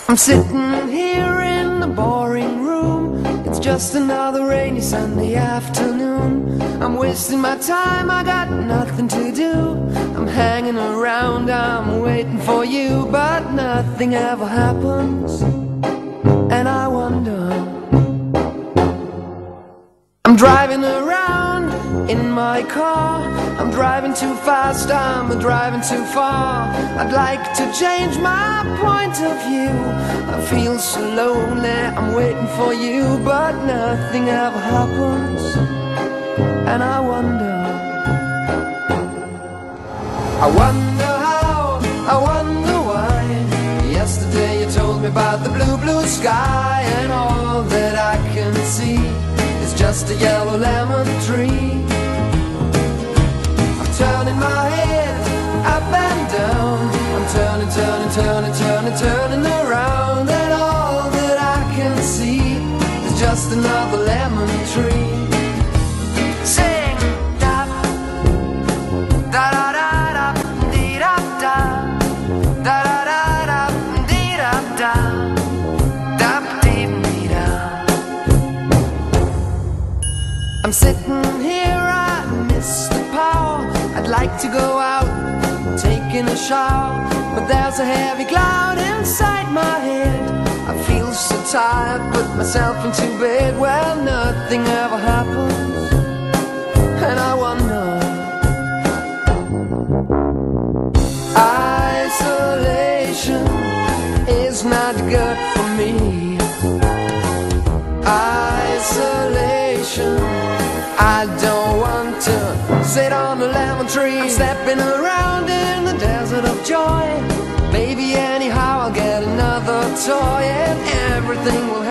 I'm sitting here in the boring room. It's just another rainy Sunday afternoon. I'm wasting my time, I got nothing to do. I'm hanging around, I'm waiting for you, but nothing ever happens. And I wonder, I'm driving around in my car. I'm driving too fast, I'm driving too far. I'd like to change my point of view. I feel so lonely, I'm waiting for you, but nothing ever happens. And I wonder how, I wonder why. Yesterday you told me about the blue, blue sky, and all that I can see is just a yellow lemon tree. I'm turning my head up and down. I'm turning, turning, turning, turning, turning around, and all that I can see is just another lemon tree. Sing da da da da da dee da da da da da dee da da da dee dee da. I'm sitting here, I miss the power. I'd like to go out, taking a shower, but there's a heavy cloud inside my head. I feel so tired, put myself into bed. Well, nothing ever happens, and I wonder. Isolation is not good for me. Isolation, I don't want to sit on a lemon tree. I'm stepping around in the desert of joy. Maybe anyhow I'll get another toy, and everything will